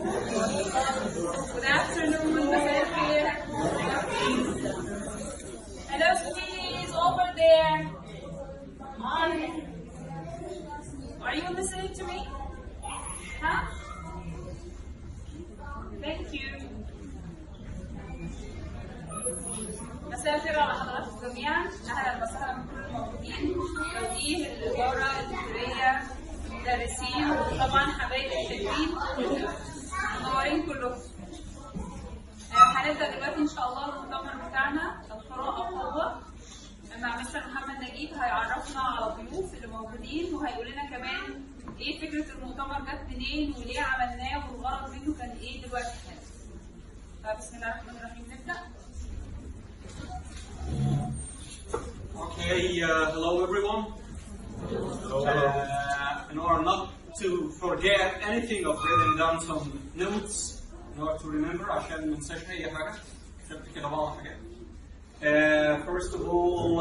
Good afternoon, Safir. Hello, please, over there. Are you listening to me? Huh? Thank you. مساء الخير على حضراتكم جميعا، اهلا وسهلا بكل الموجودين، توجيه الاداره الاداريه، مدرسين، وطبعا حبايبي الحلوين منورين كلكم. هنبدا دلوقتي ان شاء الله المؤتمر بتاعنا القراءة بحضور مع مستر محمد نجيب. هيعرفنا على الضيوف اللي موجودين وهيقول لنا كمان ايه فكره المؤتمر جت منين وليه عملناه والغرض منه كان ايه دلوقتي حالا. فبسم الله الرحمن الرحيم نبدا. Okay, hello everyone. In order not to forget anything, I've written down some notes in order to remember عشان ما ننساش أي حاجة. كتبت كده بعض الحاجات. First of all,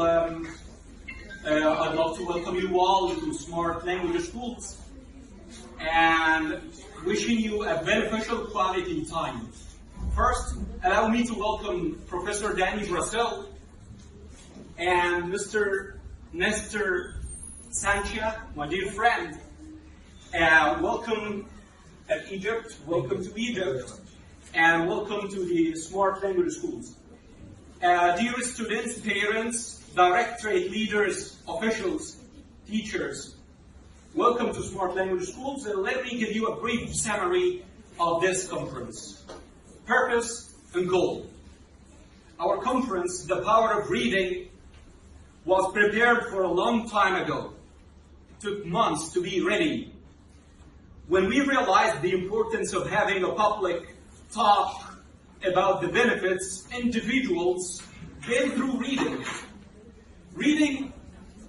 I'd love to welcome you all to Smart Language Schools and wishing you a beneficial quality time. First, allow me to welcome Professor Dani Brassell and Mr. Nestor Sanchia, my dear friend. Welcome at Egypt, welcome to Egypt, and welcome to the Smart Language Schools. Dear students, parents, directorate leaders, officials, teachers, welcome to Smart Language Schools. Let me give you a brief summary of this conference. Purpose and goal. Our conference, The Power of Reading, was prepared for a long time ago. It took months to be ready. When we realized the importance of having a public talk about the benefits individuals gain through reading. Reading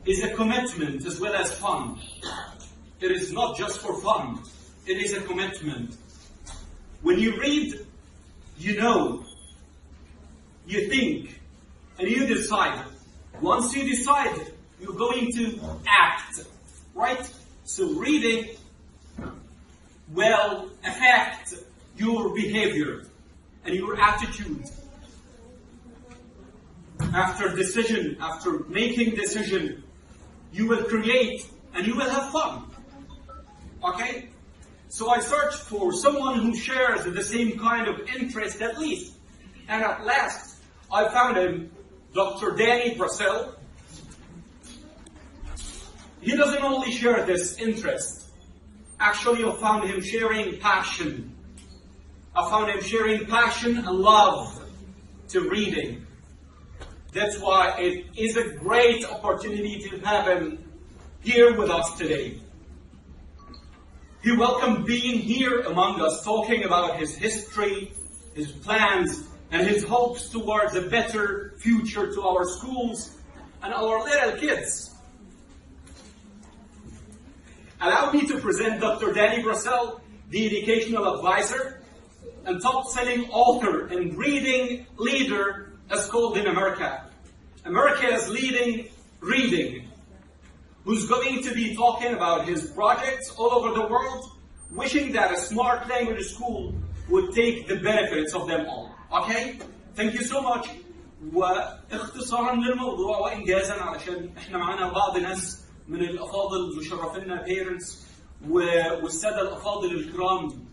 is a commitment as well as fun. It is not just for fun, it is a commitment. When you read, you know, you think, and you decide. Once you decide, you're going to act, right? So reading will affect your behavior and your attitude. After decision, after making decision, you will create and you will have fun. Okay? So I searched for someone who shares the same kind of interest at least. And at last, I found him, Dr. Dani Brassell. He doesn't only share this interest. Actually, I found him sharing passion. I found him sharing passion and love to reading. That's why it is a great opportunity to have him here with us today. He welcomed being here among us, talking about his history, his plans, and his hopes towards a better future to our schools and our little kids. Allow me to present Dr. Dani Brassell, the educational advisor and top-selling author and reading leader as called in America. America's leading reading, who's going to be talking about his projects all over the world, wishing that a smart language school would take the benefits of them all. Okay? Thank you so much. واختصارا للموضوع وانجازا علشان احنا معانا بعض ناس من الافاضل مشرفينا parents والساده الافاضل الكرام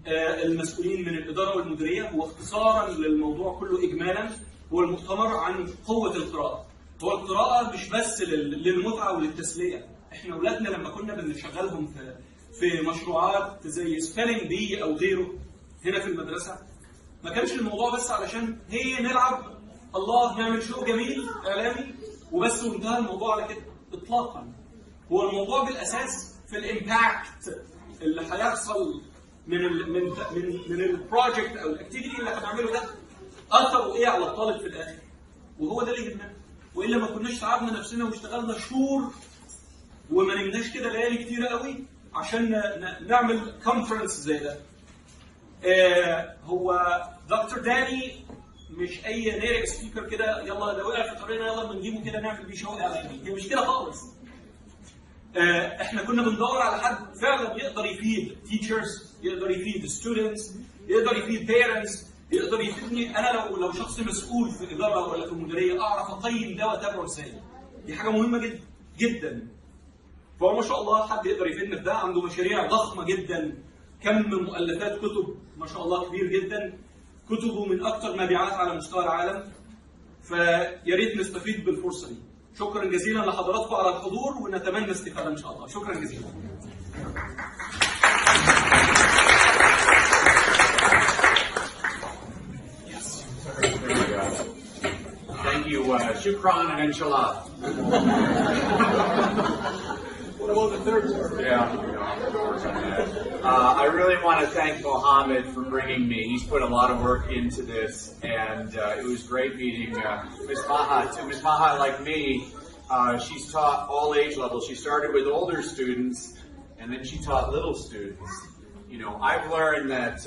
المسؤولين من الاداره والمديريه. واختصارا للموضوع كله اجمالا هو المؤتمر عن قوه القراءه. هو القراءه مش بس للمتعه وللتسليه. احنا اولادنا لما كنا بنشغلهم في مشروعات زي سبيلنج بي او غيره هنا في المدرسه، ما كانش الموضوع بس علشان هي نلعب الله نعمل شو جميل اعلامي وبس وانتهى الموضوع على كده اطلاقا. هو الموضوع بالاساس في الامباكت اللي هيحصل من البروجكت او الاكتيفيتي اللي هنعمله ده، اثره ايه على الطالب في الاخر، وهو ده اللي يهمنا. والا ما كناش تعبنا نفسنا واشتغلنا شهور وما نمناش كده ليالي كتيره قوي عشان نعمل كونفرنس زي ده. هو دكتور داني مش اي نيرك سبيكر كده يلا ده وقع في طريقنا يلا بنجيبه كده نعمل بيه شو. هي مش كده خالص. احنا كنا بندور على حد فعلا يقدر يفيد تيتشرز، يقدر يفيد ستودنتس، يقدر يفيد بيرنتس، يقدر يفيدني انا لو شخص مسؤول في اداره ولا في مديريه اعرف اقيم ده واتابعه ازاي. دي حاجه مهمه جدا جدا. فهو ما شاء الله حد يقدر يفيدنا في ده، عنده مشاريع ضخمه جدا، كم مؤلفات كتب ما شاء الله كبير جدا، كتبه من اكثر مبيعات على مستوى العالم. فيا ريت نستفيد بالفرصه دي. شكرا جزيلا لحضراتكم على الحضور ونتمنى استفاده ان شاء الله. شكرا جزيلا. Thank you, shukran and inshallah. What about the third word? I really want to thank Mohammed for bringing me. He's put a lot of work into this, and it was great meeting Ms. Maha. Too. Ms. Maha, like me, she's taught all age levels. She started with older students, and then she taught little students. You know, I've learned that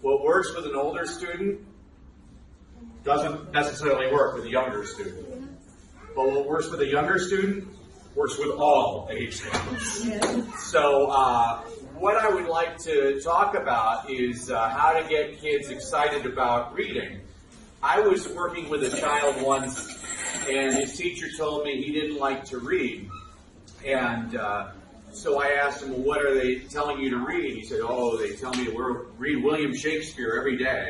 what works with an older student doesn't necessarily work with a younger student. But what works with a younger student works with all age levels. So what I would like to talk about is how to get kids excited about reading. I was working with a child once, and his teacher told me he didn't like to read. And so I asked him, well, what are they telling you to read? He said, oh, they tell me to read William Shakespeare every day.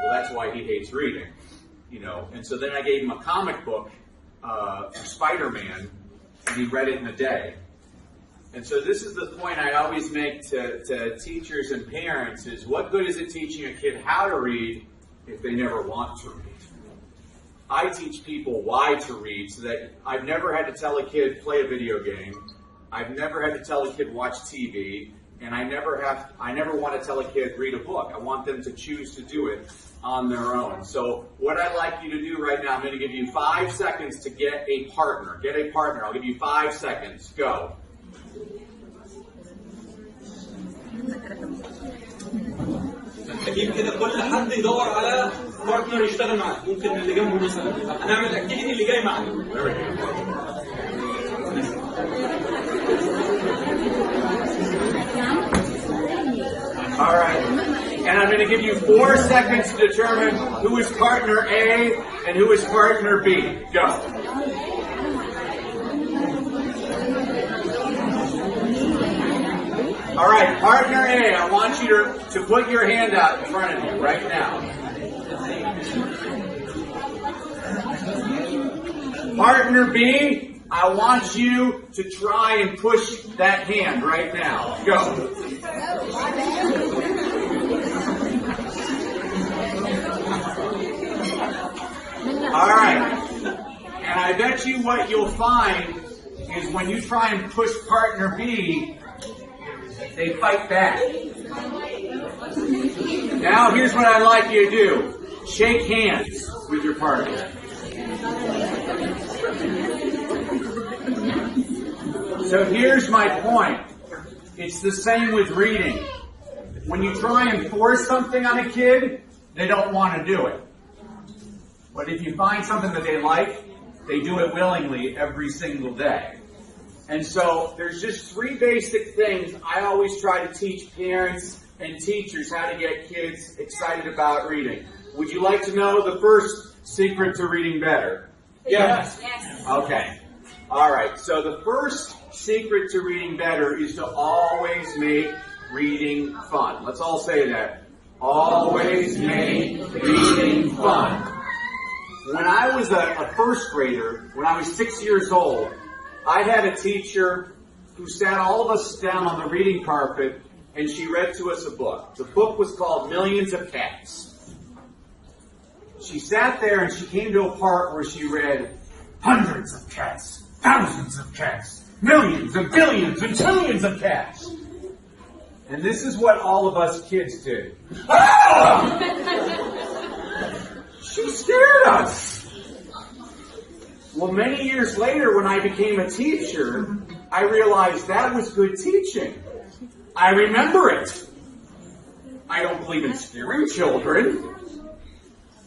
Well, that's why he hates reading, you know. And so then I gave him a comic book, Spider-Man, and he read it in a day. And so this is the point I always make to teachers and parents is, what good is it teaching a kid how to read if they never want to read? I teach people why to read, so that I've never had to tell a kid play a video game. I've never had to tell a kid watch TV. And I never want to tell a kid read a book. I want them to choose to do it on their own. So what I'd like you to do right now, I'm going to give you 5 seconds to get a partner. Get a partner. I'll give you 5 seconds. Go. اكيد كده كل حد يدور على بارتنر يشتغل معاه. ممكن اللي جنبه مثلا هنعمل الاكتيفيتي اللي جاي معانا. All right. And I'm going to give you 4 seconds to determine who is partner A and who is partner B. Go. All right, partner A, I want you to put your hand out in front of you right now. Partner B, I want you to try and push that hand right now. Go. All right. And I bet you what you'll find is when you try and push partner B, they fight back. Now here's what I'd like you to do. Shake hands with your partner. So here's my point. It's the same with reading. When you try and force something on a kid, they don't want to do it. But if you find something that they like, they do it willingly every single day. And so there's just 3 basic things I always try to teach parents and teachers how to get kids excited about reading. Would you like to know the first secret to reading better? Yes. Okay. All right. So the first secret to reading better is to always make reading fun. Let's all say that. Always make reading fun. When I was a first grader, when I was 6 years old, I had a teacher who sat all of us down on the reading carpet and she read to us a book. The book was called Millions of Cats. She sat there and she came to a part where she read hundreds of cats, thousands of cats, millions and billions and trillions of cats. And this is what all of us kids did. Ah! She scared us. Well, many years later, when I became a teacher, I realized that was good teaching. I remember it. I don't believe in scaring children.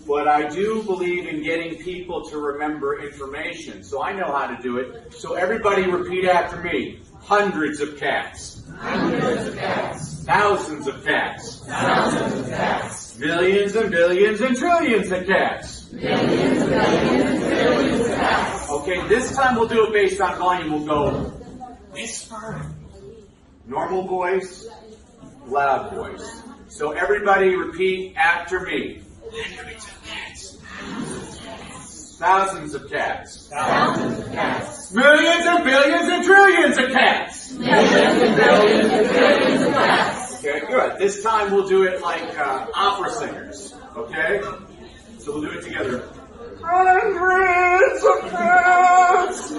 but I do believe in getting people to remember information. So I know how to do it. So everybody repeat after me. Hundreds of cats. Hundreds of cats. Thousands of cats. Thousands of cats. Millions and billions and trillions of cats. Millions and billions and trillions of cats. Okay, this time we'll do it based on volume. We'll go whisper, normal voice, loud voice. So everybody repeat after me. Hundreds of cats. Thousands of cats. Thousands of cats. Millions and billions and trillions of cats. Millions and billions and trillions of cats. Okay, good. This time we'll do it like opera singers. Okay? So we'll do it together. Hundreds of cats.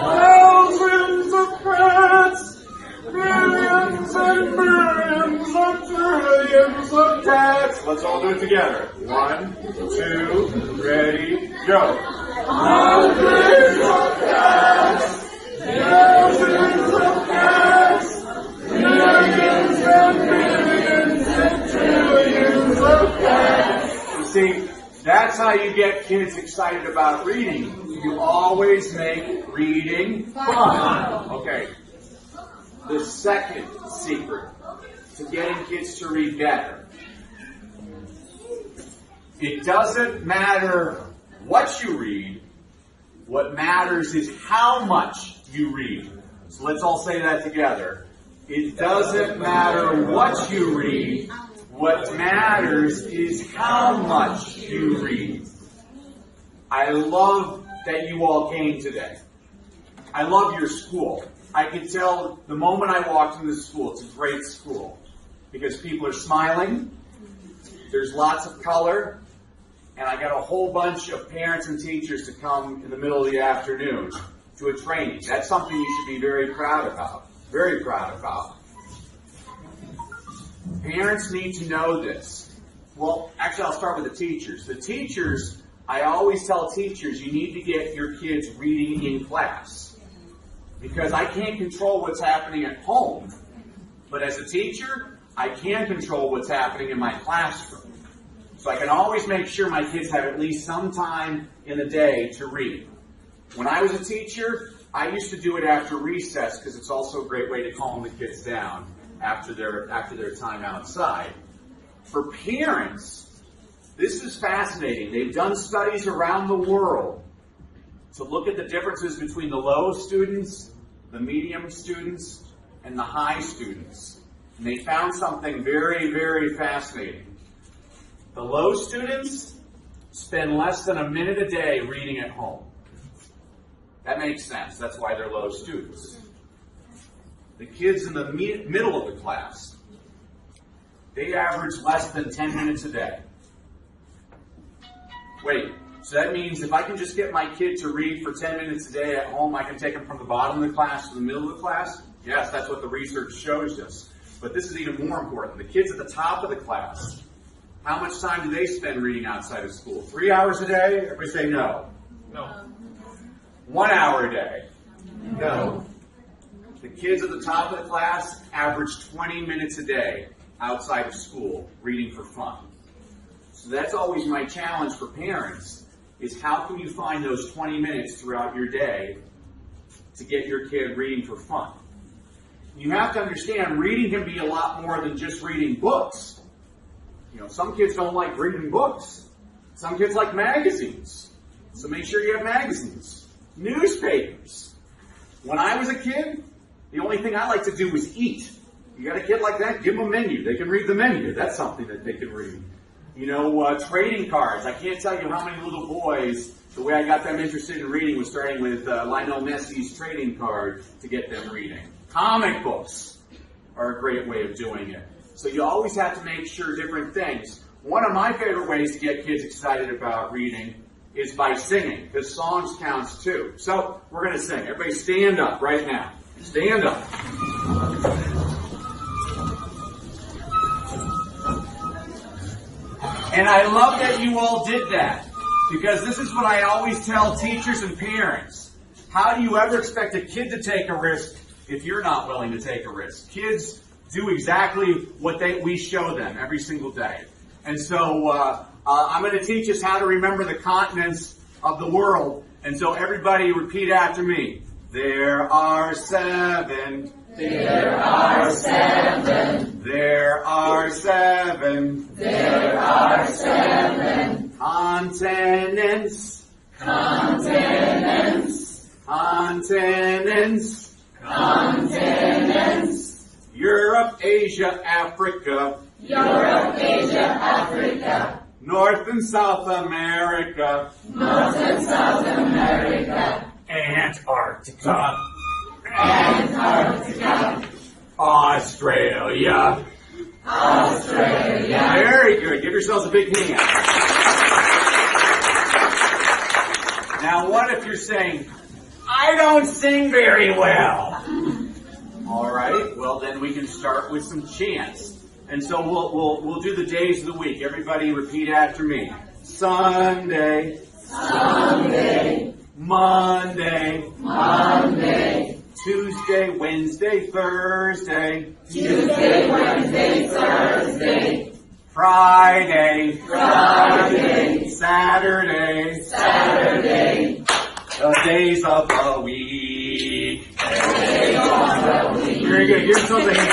Thousands of cats. Millions and billions and trillions of cats. Let's all do it together. 1, 2, ready, go. Hundreds of cats. Thousands of cats. Millions and billions and trillions of cats. You see, that's how you get kids excited about reading. You always make reading fun. Okay. The second secret to getting kids to read better. It doesn't matter what you read. What matters is how much you read. So let's all say that together. It doesn't matter what you read. What matters is how much you read. I love that you all came today. I love your school. I could tell the moment I walked into the school, it's a great school. Because people are smiling, there's lots of color, and I got a whole bunch of parents and teachers to come in the middle of the afternoon to a training. That's something you should be very proud about. Very proud about. Parents need to know this. Well, actually, I'll start with the teachers. The teachers, I always tell teachers, you need to get your kids reading in class. Because I can't control what's happening at home. But as a teacher, I can control what's happening in my classroom. So I can always make sure my kids have at least some time in the day to read. When I was a teacher, I used to do it after recess because it's also a great way to calm the kids down after their time outside. For parents, this is fascinating. They've done studies around the world to look at the differences between the low students, the medium students, and the high students. And they found something very, very fascinating. The low students spend less than a minute a day reading at home. That makes sense. That's why they're low students. The kids in the middle of the class, they average less than 10 minutes a day. Wait, so that means if I can just get my kid to read for 10 minutes a day at home, I can take them from the bottom of the class to the middle of the class? Yes, that's what the research shows us. But this is even more important. The kids at the top of the class, how much time do they spend reading outside of school? 3 hours a day? Everybody say no. No. 1 hour a day? No. The kids at the top of the class average 20 minutes a day outside of school reading for fun. So that's always my challenge for parents, is how can you find those 20 minutes throughout your day to get your kid reading for fun? You have to understand, reading can be a lot more than just reading books. You know, some kids don't like reading books. Some kids like magazines. So make sure you have magazines. Newspapers. When I was a kid, the only thing I liked to do was eat. You got a kid like that, give them a menu. They can read the menu. That's something that they can read. You know, trading cards. I can't tell you how many little boys, the way I got them interested in reading was starting with Lionel Messi's trading card to get them reading. Comic books are a great way of doing it. So you always have to make sure different things. One of my favorite ways to get kids excited about reading is by singing, because songs counts too. So we're going to sing. Everybody stand up right now. Stand up. And I love that you all did that, because this is what I always tell teachers and parents. How do you ever expect a kid to take a risk if you're not willing to take a risk? Kids do exactly what we show them every single day. And so I'm going to teach us how to remember the continents of the world. And so everybody repeat after me. There are 7. There are 7. There are 7. There are 7. Continents. Continents. Continents. Continents. Europe, Asia, Africa. Europe, Asia, Africa. North and South America. North and South America. Antarctica. Antarctica. Australia. Australia. Very good. Give yourselves a big hand. Now, what if you're saying, I don't sing very well? All right. Well, then we can start with some chants. And so we'll do the days of the week. Everybody repeat after me. Sunday. Sunday. Monday. Monday. Tuesday, Wednesday, Thursday. Tuesday, Wednesday, Thursday. Friday. Friday. Saturday. Saturday. The days of the week. Days of the week. Very good. Give yourselves a hand.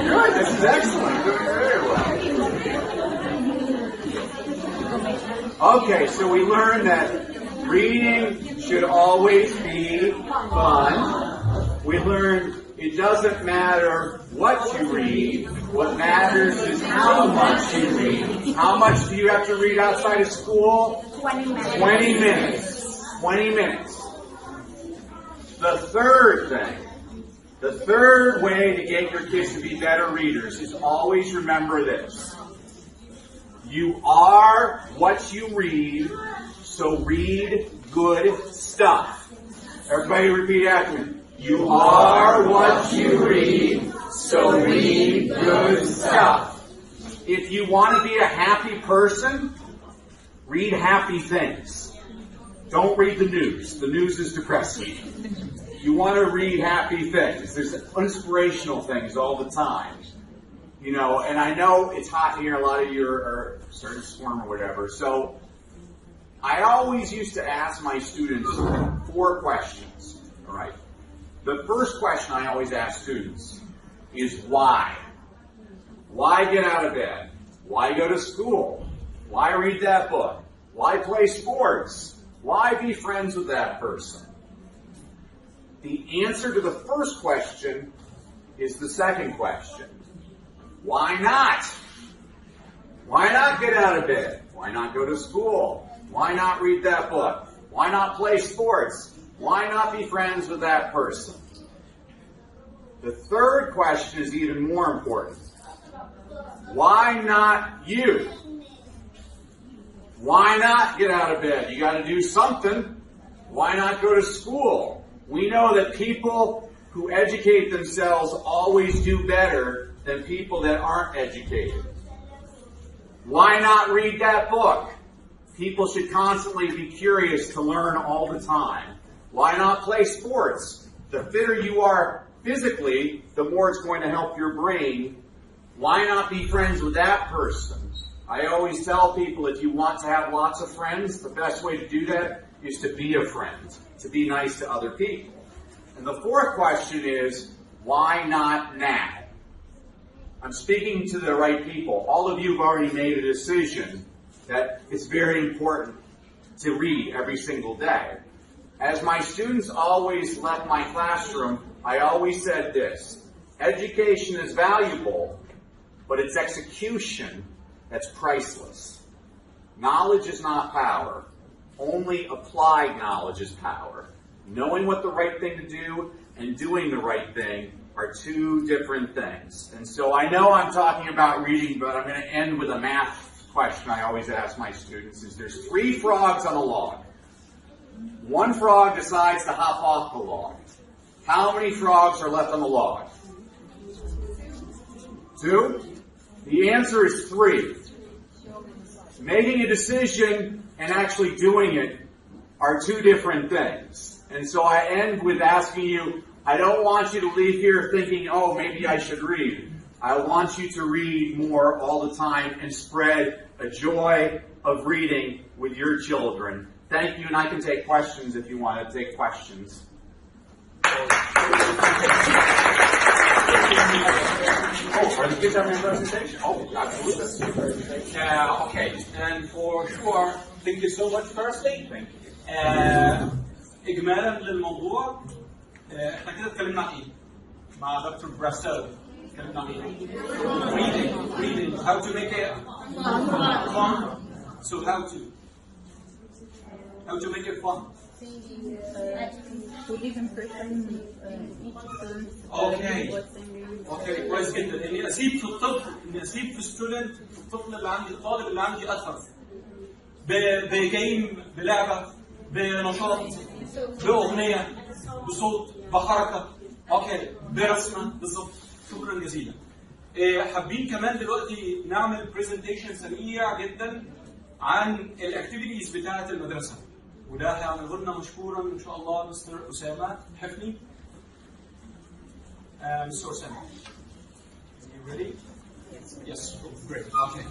Good. This is excellent. Doing very well. Okay, so we learned that reading should always be fun. We learned it doesn't matter what you read. What matters is how much you read. How much do you have to read outside of school? 20 minutes. 20 minutes. 20 minutes. The third thing, the third way to get your kids to be better readers is always remember this. You are what you read, so read good stuff. Everybody repeat after me. You are what you read, so read good stuff. If you want to be a happy person, read happy things. Don't read the news. The news is depressing. You want to read happy things. There's inspirational things all the time. You know, and I know it's hot here. A lot of you are starting to swarm or whatever. So I always used to ask my students 4 questions. All right. The first question I always ask students is why? Why get out of bed? Why go to school? Why read that book? Why play sports? Why be friends with that person? The answer to the first question is the second question. Why not? Why not get out of bed? Why not go to school? Why not read that book? Why not play sports? Why not be friends with that person? The third question is even more important. Why not you? Why not get out of bed? You got to do something. Why not go to school? We know that people who educate themselves always do better than people that aren't educated. Why not read that book? People should constantly be curious to learn all the time. Why not play sports? The fitter you are physically, the more it's going to help your brain. Why not be friends with that person? I always tell people if you want to have lots of friends, the best way to do that is to be a friend, to be nice to other people. And the fourth question is, why not now? I'm speaking to the right people. All of you have already made a decision that it's very important to read every single day. As my students always left my classroom, I always said this: education is valuable, but it's execution that's priceless. Knowledge is not power. Only applied knowledge is power. Knowing what the right thing to do and doing the right thing are 2 different things. And so I know I'm talking about reading, but I'm going to end with a math question I always ask my students. Is there's 3 frogs on a log. 1 frog decides to hop off the log. How many frogs are left on the log? 2? The answer is 3. Making a decision and actually doing it are 2 different things. And so I end with asking you, I don't want you to leave here thinking, oh, maybe I should read. I want you to read more all the time and spread a joy of reading with your children. Thank you, and I can take questions if you want to take questions. Oh, are the kids having a presentation? Oh, absolutely. Okay, and for sure, thank you so much firstly. Thank you. إجمالا للموضوع، احنا كده اتكلمنا عن ايه؟ مع دكتور براسيل اتكلمنا عن ايه؟ reading, how to make it fun. So how to make it fun. to live in person each term. اوكي كويس جدا. اني اسيب في الطفل، اني اسيب في ستودنت، في الطفل اللي عندي، الطالب اللي عندي اثر بجيم، بلعبه، بنشاط، باغنيه، بصوت، بحركه، اوكي، برسمه، بالظبط. شكرا جزيلا. حابين كمان دلوقتي نعمل برزنتيشن سريع جدا عن الاكتيفيتيز بتاعه المدرسه، وده هيعمله لنا مشكورا ان شاء الله مستر اسامه حفني. Mr. Osama, are you ready? Yes. Great. Okay.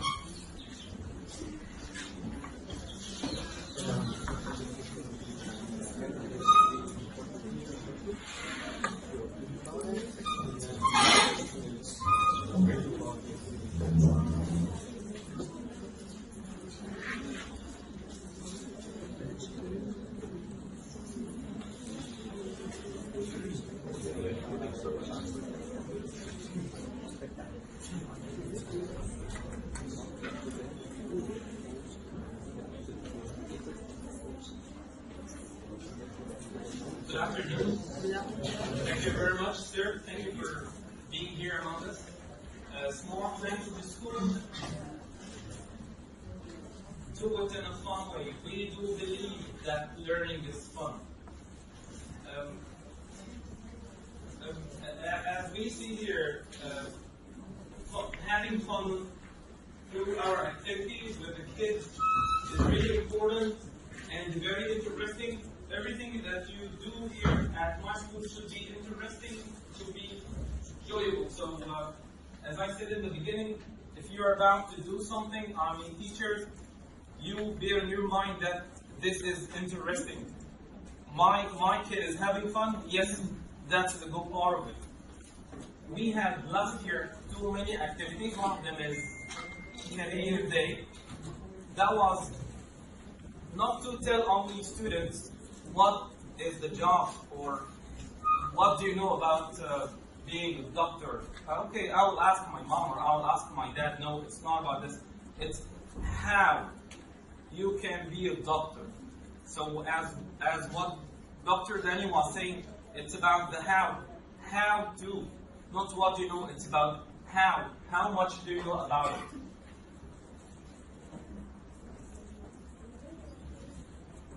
Good afternoon. Thank you very much, sir. Thank you for being here among us. Small plan to the school. Do it in a fun way. We do believe that learning is fun. As we see here, having fun through our activities with the kids is really important and very interesting. Everything that you do here at my school should be interesting, should be enjoyable. So, as I said in the beginning, if you're about to do something, teachers, you bear in your mind that this is interesting. My kid is having fun. Yes, that's the good part of it. We had last year too many activities. One of them is Career Day. That was not to tell only students what is the job or what do you know about being a doctor. Okay, I will ask my mom or I will ask my dad. No, it's not about this. It's how you can be a doctor. So as what Dr. Dani was saying, it's about the how to, not what you know, it's about how much do you know about it.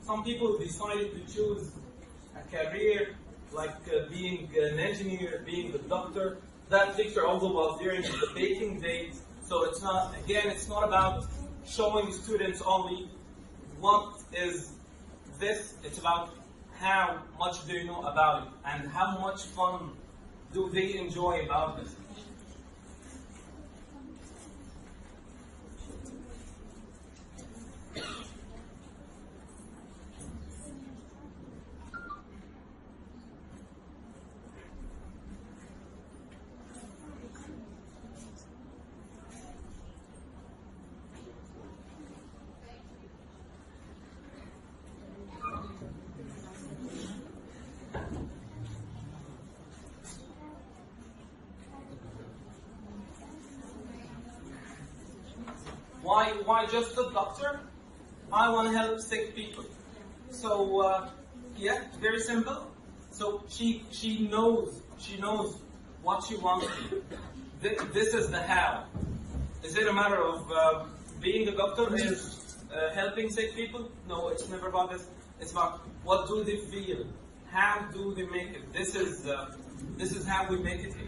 Some people decided to choose a career like being an engineer, being a doctor. That picture also was during the baking days. So it's not about showing students only what is this. It's about how much do you know about it and how much fun do they enjoy about this. Why just a doctor? I want to help sick people. So yeah, very simple. So she knows what she wants to do. This is the how. Is it a matter of being a doctor is helping sick people? No, it's never about this. It's about what do they feel? How do they make it? This is how we make it here.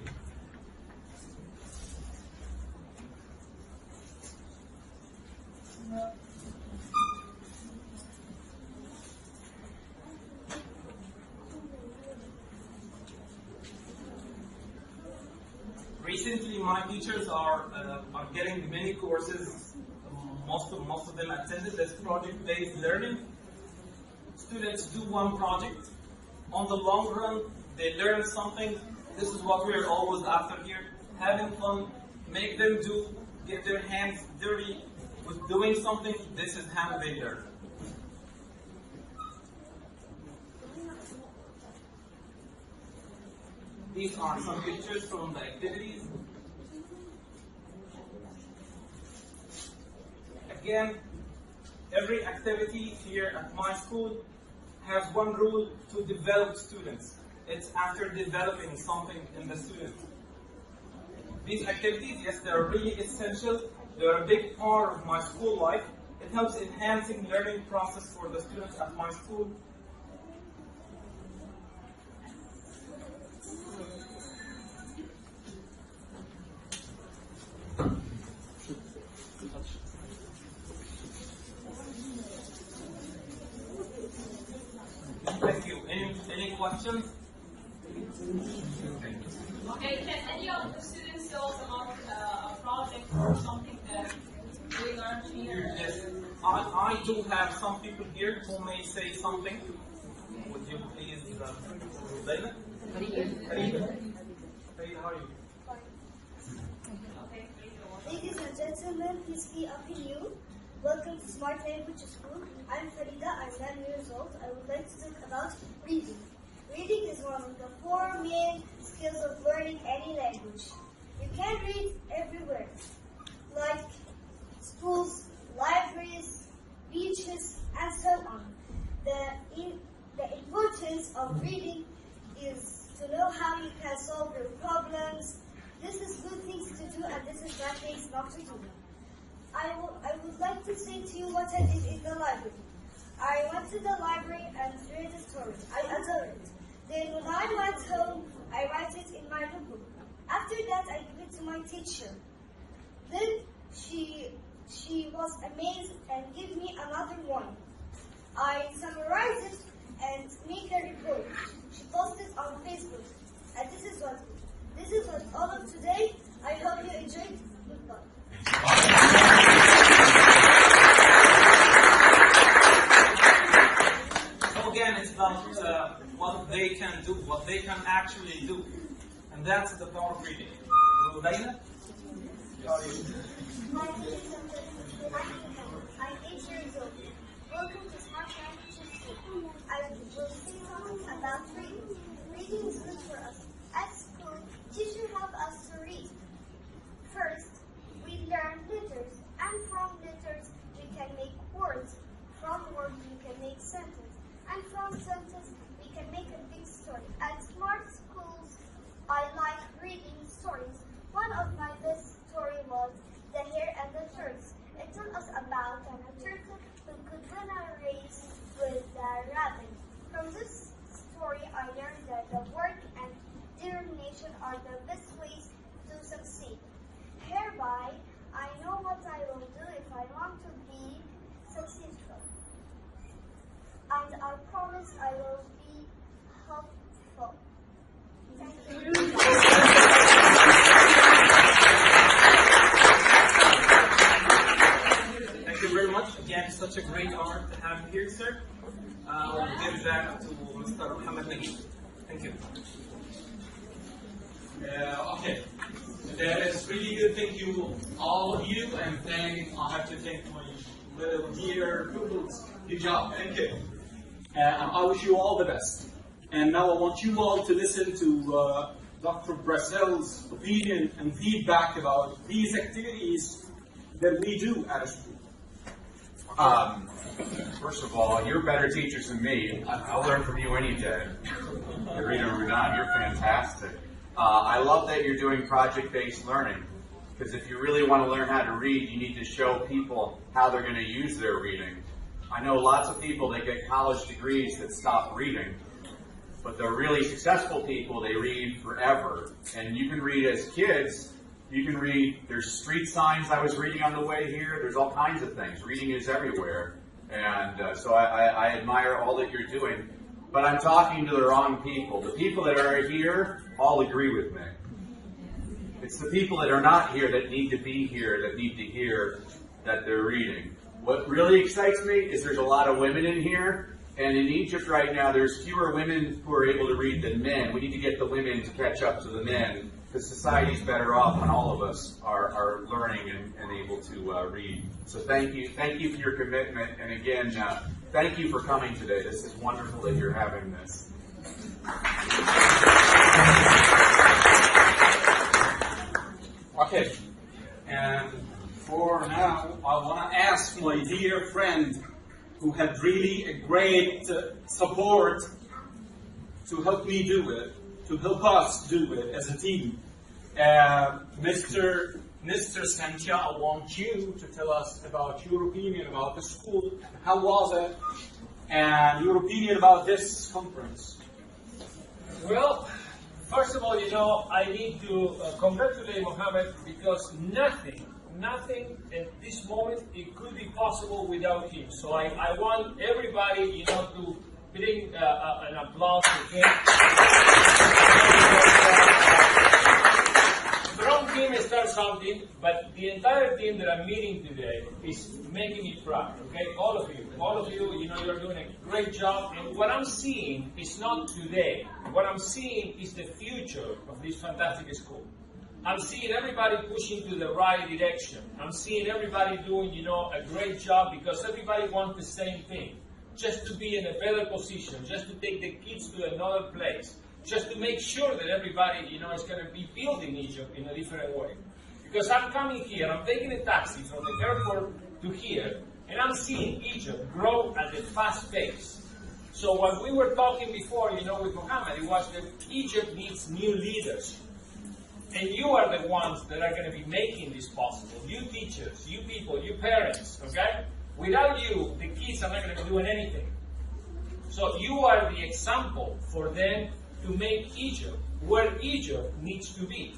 recently my teachers are getting many courses. Most of them attended this project-based learning. Students do one project. On the long run, they learn something. This is what we're always after here. Having fun, make them get their hands dirty with doing something. This is how they learn. These are some pictures from the activities. Again, every activity here at my school has one rule: to develop students. It's after developing something in the student. These activities, yes, they're really essential. They're a big part of my school life. It helps enhancing learning process for the students at my school. Thank you. Any questions? Okay, can any of the students tell us about a project or something that they learned here? Yes. I do have some people here who may say something. Would you please, Layla? Farida, how are you? Okay, please go on. Ladies and gentlemen, peace be upon you. Welcome to Smart Language School. I'm Farida, I'm 9 years old. I would like to talk about reading. Reading is one of the 4 main skills of learning any language. You can read everywhere, like schools, libraries, beaches, and so on. The importance of reading is to know how you can solve your problems. This is good things to do, and this is bad things not to do. I would like to say to you what I did in the library. I went to the library and read a story. I adore it. Then when I went home, I write it in my notebook. After that, I give it to my teacher. Then she was amazed and gave me another one. I summarize it and make a report. She posted it on Facebook. And this is what all of today. I hope you enjoyed. Goodbye. So again, it's about what they can do, what they can actually do. And that's the power of reading. Layla? How are you? Hi, ladies and gentlemen. I'm 8 years old. Welcome to Smart Language School. I will say something about reading. Reading is good for us. At school, teachers help us to read. First, we learn letters, and from letters we can make words. From words we can make sentence, and from sentence we can make a big story. At smart schools, I like reading stories. One of my best stories was The Hare and the Turtle. It told us about a turtle who could win a race with the rabbit. From this story, I learned that the work and determination are the best ways to succeed. Hereby, I know what I will do if I want to be successful. And I promise I will be helpful. Thank you. Thank you very much. Again, such a great honor to have you here, sir. We'll give that to Mr. Muhammad Naguib. Thank you. Okay. That is really good. Thank you, all of you, and I have to thank my little dear pupils. Good job. Thank you. I wish you all the best. And now I want you all to listen to Dr. Brassell's opinion and feedback about these activities that we do at a school. First of all, you're better teachers than me. I'll learn from you any day. Rita or Rudan, you're fantastic. I love that you're doing project-based learning, because if you really want to learn how to read, you need to show people how they're going to use their reading. I know lots of people that get college degrees that stop reading, but the really successful people, they read forever. And you can read as kids, you can read, there's street signs I was reading on the way here, there's all kinds of things. Reading is everywhere. And so I admire all that you're doing. But I'm talking to the wrong people. The people that are here all agree with me. It's the people that are not here that need to be here, that need to hear that they're reading. What really excites me is there's a lot of women in here, and in Egypt right now there's fewer women who are able to read than men. We need to get the women to catch up to the men, because society's better off when all of us are learning and able to read. So thank you for your commitment, and again, thank you for coming today. This is wonderful that you're having this. Okay, and for now, I want to ask my dear friend, who had really a great support to help me do it, to help us do it as a team. Mr. Santia, I want you to tell us about your opinion about the school, how was it, and your opinion about this conference. Well, first of all, I need to congratulate Mohammed, because nothing at this moment, it could be possible without him. So I want everybody, to bring an applause to him. From him starts something, but the entire team that I'm meeting today is making me proud. Okay, all of you, you're doing a great job. And what I'm seeing is not today. What I'm seeing is the future of this fantastic school. I'm seeing everybody pushing to the right direction. I'm seeing everybody doing, a great job, because everybody wants the same thing. Just to be in a better position, just to take the kids to another place, just to make sure that everybody, is going to be building Egypt in a different way. Because I'm coming here, I'm taking a taxi from the airport to here, and I'm seeing Egypt grow at a fast pace. So what we were talking before, with Mohammed, it was that Egypt needs new leaders. And you are the ones that are going to be making this possible. You teachers, you people, you parents, okay? Without you, the kids are not going to be doing anything. So you are the example for them to make Egypt where Egypt needs to be.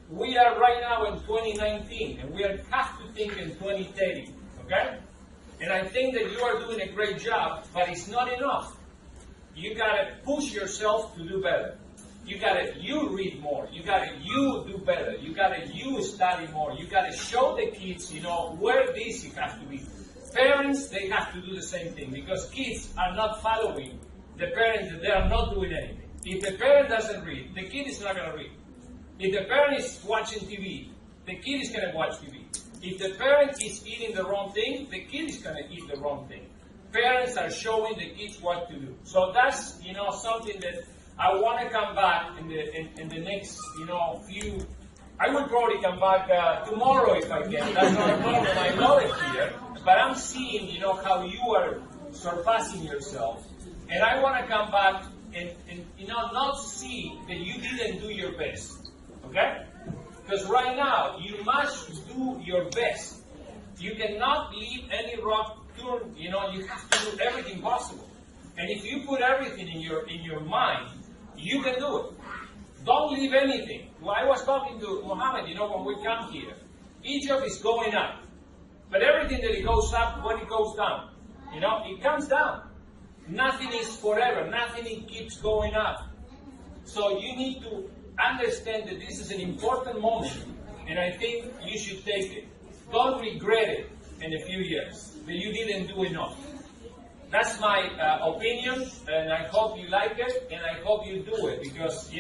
We are right now in 2019, and we have to think in 2030, okay? And I think that you are doing a great job, but it's not enough. You got to push yourself to do better. You read more. You do better. You study more. You got to show the kids, where this has to be. Parents, they have to do the same thing, because kids are not following the parents. They are not doing anything. If the parent doesn't read, the kid is not going to read. If the parent is watching TV, the kid is going to watch TV. If the parent is eating the wrong thing, the kid is going to eat the wrong thing. Parents are showing the kids what to do. So that's, something that I want to come back in the next, few. I will probably come back tomorrow if I can. That's not a problem. I know it here, but I'm seeing, how you are surpassing yourself, and I want to come back and not see that you didn't do your best, okay? Because right now you must do your best. You cannot leave any rock turn. You have to do everything possible. And if you put everything in your mind, you can do it. Don't leave anything. Well, I was talking to Mohammed, when we come here. Egypt is going up. But everything that it goes up, when it goes down, it comes down. Nothing is forever. Nothing keeps going up. So you need to understand that this is an important moment, and I think you should take it. Don't regret it in a few years, that you didn't do enough. That's my opinion, and I hope you like it, and I hope you do it, because,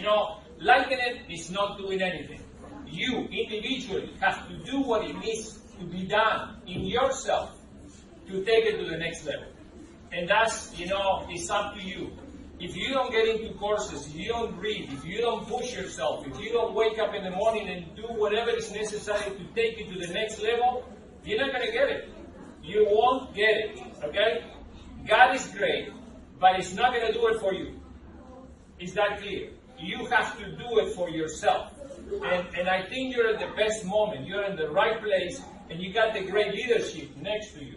liking it is not doing anything. You, individually, have to do what it needs to be done in yourself to take it to the next level. And that's, it's up to you. If you don't get into courses, if you don't read, if you don't push yourself, if you don't wake up in the morning and do whatever is necessary to take you to the next level, you're not going to get it. You won't get it, okay? God is great, but it's not going to do it for you. Is that clear? You have to do it for yourself. And I think you're at the best moment. You're in the right place, and you got the great leadership next to you.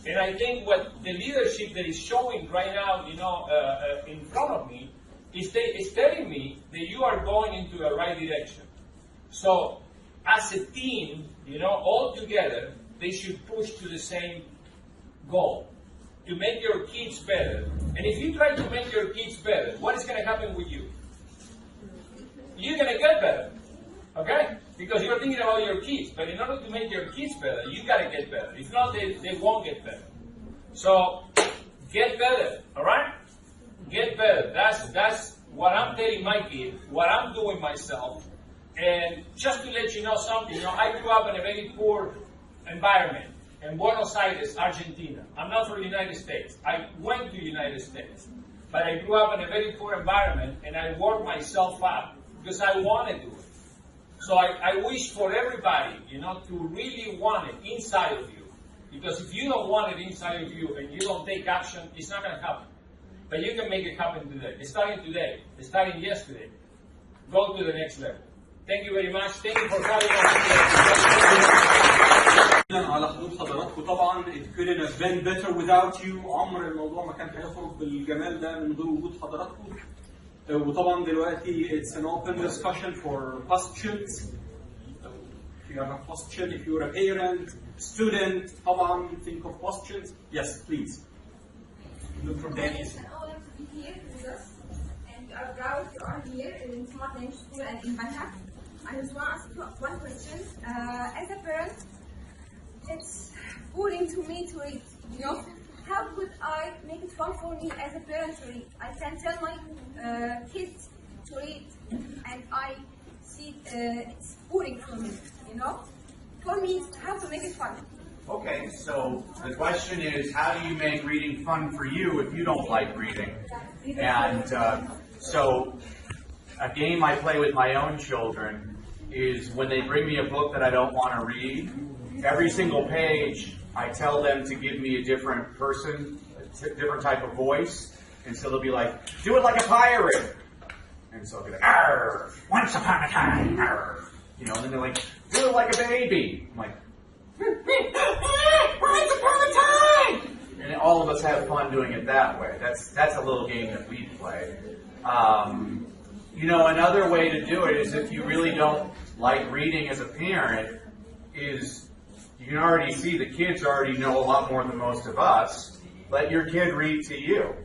And I think what the leadership that is showing right now, in front of me, is telling me that you are going into the right direction. So, as a team, all together, they should push to the same goal, to make your kids better. And if you try to make your kids better, what is going to happen with you? You're going to get better. Okay? Okay? Because you're thinking about your kids, but in order to make your kids better, you gotta get better. If not, they won't get better. So, get better, alright? Get better. That's what I'm telling my kids, what I'm doing myself. And just to let you know something, I grew up in a very poor environment in Buenos Aires, Argentina. I'm not from the United States. I went to the United States. But I grew up in a very poor environment, and I worked myself up because I wanted to. So I wish for everybody, to really want it inside of you. Because if you don't want it inside of you and you don't take action, it's not going to happen. But you can make it happen today. Today. Starting yesterday. Go to the next level. Thank you very much. Thank you for having us. على حضور حضراتكم طبعا it couldn't have been better without you. عمر الموضوع ما كان هيخرج بالجمال ده من غير وجود حضراتكم. وطبعا دلوقتي it's an open discussion for questions. If you have a question, if you're a parent, student, طبعا think of questions. Yes, please. Look from Dani. All of you here with us, and we are proud you are here in Smart School and in Banha. I just want to ask you one question. As a parent, it's boring to me to read. How could I make it fun for me as a parent to read? I can tell my kids to read, and I see it's boring for me. For me, how to make it fun. Okay, so the question is, how do you make reading fun for you if you don't like reading? And so a game I play with my own children is when they bring me a book that I don't want to read, every single page I tell them to give me a different person, a different type of voice. And so they'll be like, do it like a pirate. And so I'll be like, arr, once upon a time, arr. And then they're like, do it like a baby. I'm like, once upon a time! And all of us have fun doing it that way. That's a little game that we play. Another way to do it is if you really don't like reading as a parent, is you can already see the kids already know a lot more than most of us. Let your kid read to you.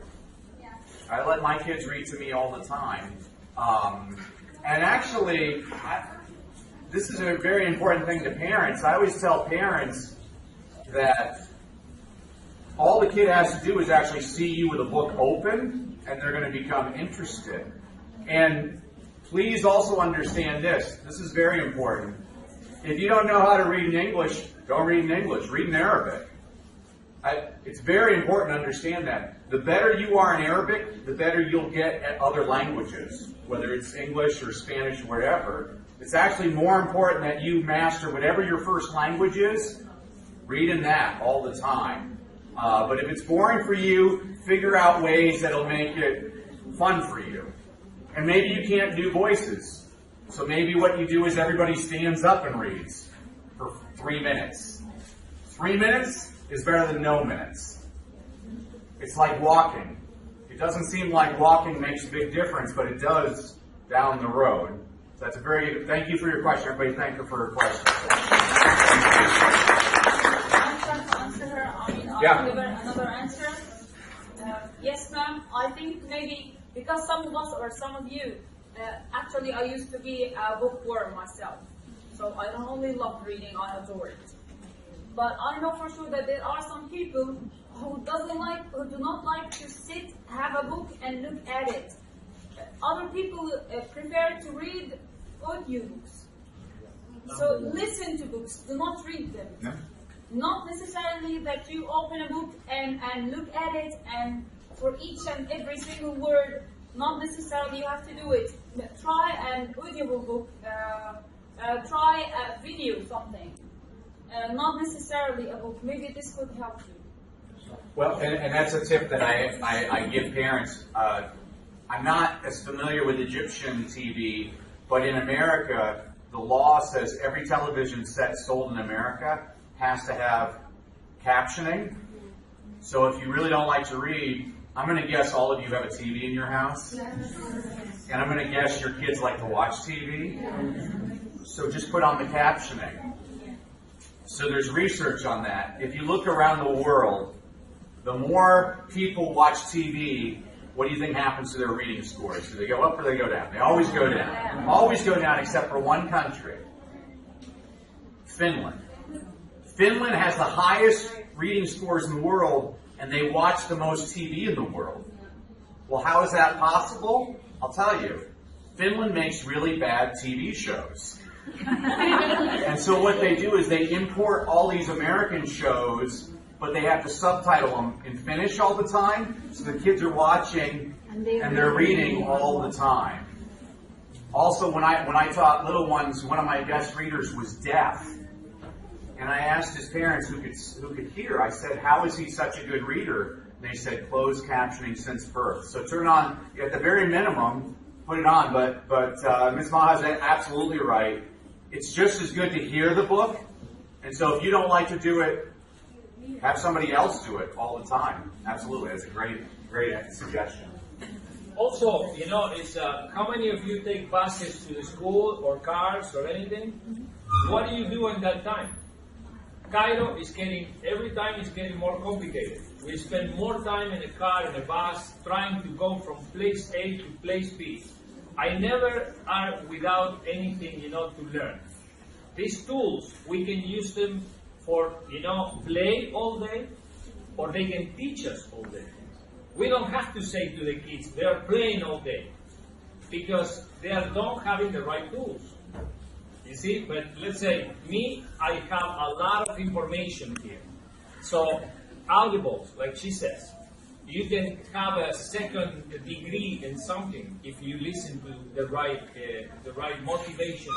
I let my kids read to me all the time. And actually, this is a very important thing to parents. I always tell parents that all the kid has to do is actually see you with a book open, and they're going to become interested. And please also understand this. This is very important. If you don't know how to read in English, don't read in English. Read in Arabic. It's very important to understand that. The better you are in Arabic, the better you'll get at other languages, whether it's English or Spanish or whatever. It's actually more important that you master whatever your first language is. Read in that all the time. But if it's boring for you, figure out ways that'll make it fun for you. And maybe you can't do voices. So maybe what you do is everybody stands up and reads for 3 minutes. 3 minutes is better than no minutes. It's like walking. It doesn't seem like walking makes a big difference, but it does down the road. So that's thank you for your question. Everybody thank her for her question. I'm trying to answer her. I'll give her another answer. Yes, ma'am. I think maybe because some of us or some of you, actually I used to be a bookworm myself. So I don't only love reading, I adore it. But I know for sure that there are some people who do not like to sit, have a book and look at it. Other people prefer to read audiobooks. So listen to books, do not read them. No. Not necessarily that you open a book and look at it, and for each and every single word, not necessarily you have to do it. But try an audiobook, try a video, something. Not necessarily a book. Maybe this could help you. Well, and that's a tip that I give parents. I'm not as familiar with Egyptian TV, but in America, the law says every television set sold in America has to have captioning. So if you really don't like to read, I'm going to guess all of you have a TV in your house. And I'm going to guess your kids like to watch TV. So just put on the captioning. So there's research on that. If you look around the world, the more people watch TV, what do you think happens to their reading scores? Do they go up or they go down? They always go down. Always go down except for one country. Finland. Finland has the highest reading scores in the world, and they watch the most TV in the world. Well, how is that possible? I'll tell you. Finland makes really bad TV shows. And so what they do is they import all these American shows, but they have to subtitle them in Finnish all the time, so the kids are watching and they're reading all the time. Also, when I taught little ones, one of my best readers was deaf. And I asked his parents who could hear, I said, how is he such a good reader? And they said, closed captioning since birth. So turn on, at the very minimum, put it on. But Ms. Maha is absolutely right. It's just as good to hear the book. And so if you don't like to do it, have somebody else do it all the time. Absolutely. That's a great suggestion. Also, you know, it's how many of you take buses to the school or cars or anything? What do you do in that time? Cairo is every time it's getting more complicated. We spend more time in a car, in a bus, trying to go from place A to place B. I never are without anything, you know, to learn. These tools, we can use them for, you know, play all day, or they can teach us all day. We don't have to say to the kids, they are playing all day, because they are not having the right tools. You see, but let's say, me, I have a lot of information here. So, audibles, like she says, you can have a second degree in something if you listen to the right motivation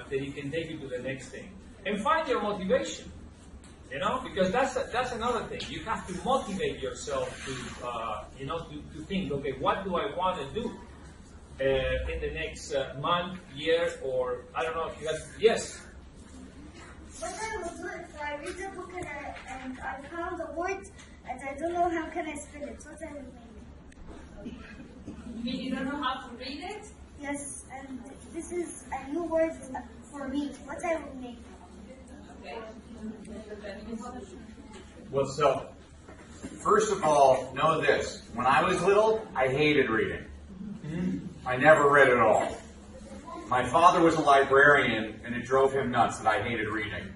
that you can take you to the next thing. And find your motivation, you know, because that's another thing. You have to motivate yourself to, you know, to think, okay, what do I want to do in the next month, year, or I don't know if you guys, yes? What I will do if I read a book and I found a word and I don't know how can I spell it, what I will make. You mean you don't know how to read it? Yes, and this is a new word for me, what I will make. Okay. Well, so, first of all, know this. When I was little, I hated reading. I never read at all. My father was a librarian, and it drove him nuts that I hated reading.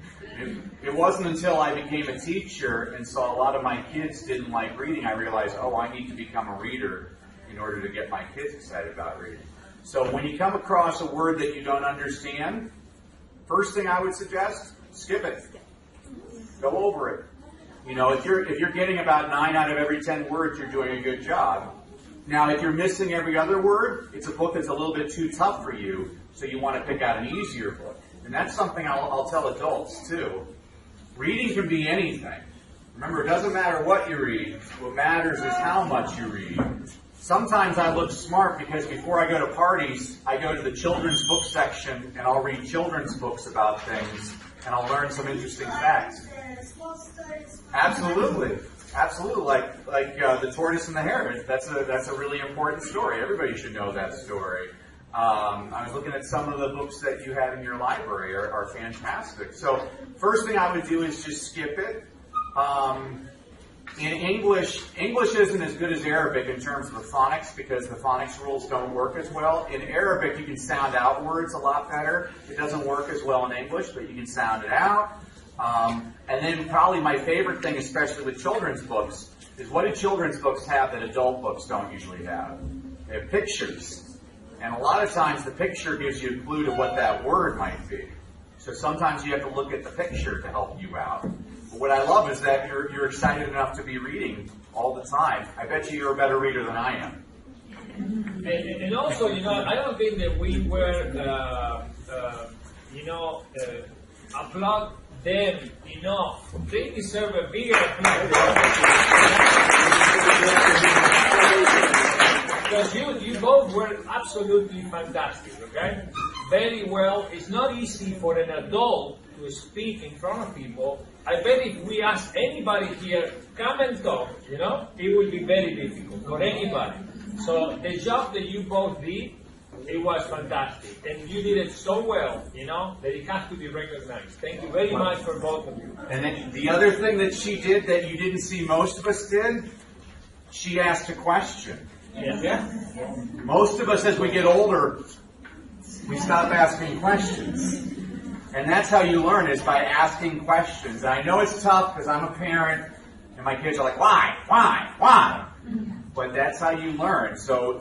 It wasn't until I became a teacher and saw a lot of my kids didn't like reading, I realized, oh, I need to become a reader in order to get my kids excited about reading. So when you come across a word that you don't understand, first thing I would suggest, skip it. Go over it. You know, if you're getting about 9 out of every 10 words, you're doing a good job. Now, if you're missing every other word, it's a book that's a little bit too tough for you, so you want to pick out an easier book. And that's something I'll tell adults, too. Reading can be anything. Remember, it doesn't matter what you read. What matters is how much you read. Sometimes I look smart because before I go to parties, I go to the children's book section and I'll read children's books about things and I'll learn some interesting facts. Absolutely. Absolutely, like the tortoise and the hare. That's a really important story. Everybody should know that story. I was looking at some of the books that you had in your library are fantastic. So first thing I would do is just skip it. In English isn't as good as Arabic in terms of the phonics because the phonics rules don't work as well. In Arabic, you can sound out words a lot better. It doesn't work as well in English, but you can sound it out. And then probably my favorite thing, especially with children's books, is what do children's books have that adult books don't usually have? They have pictures. And a lot of times the picture gives you a clue to what that word might be. So sometimes you have to look at the picture to help you out. But what I love is that you're excited enough to be reading all the time. I bet you're a better reader than I am. And also, you know, I don't think that we were, applaud them enough. They deserve a bigger applause. Because you both were absolutely fantastic, okay? Very well. It's not easy for an adult to speak in front of people. I bet if we ask anybody here, come and talk, you know, it would be very difficult for anybody. So the job that you both did, it was fantastic. And you did it so well, you know, that it has to be recognized. Thank you very much for both of you. And then the other thing that she did that you didn't see most of us did, she asked a question. Yeah? Most of us, as we get older, we stop asking questions. And that's how you learn, is by asking questions. And I know it's tough because I'm a parent and my kids are like, why? But that's how you learn. So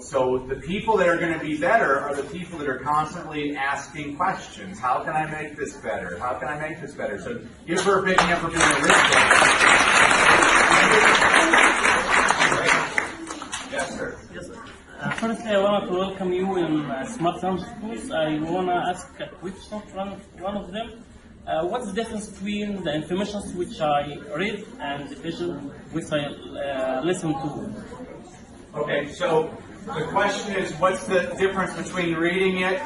the people that are going to be better are the people that are constantly asking questions. How can I make this better? How can I make this better? So give her a big hand for being a rich Yes, sir. Yes, sir. First, I want to welcome you in Smart Schools. I want to ask a question, one of them. What's the difference between the information which I read and the vision which I listen to? Okay, so the question is, what's the difference between reading it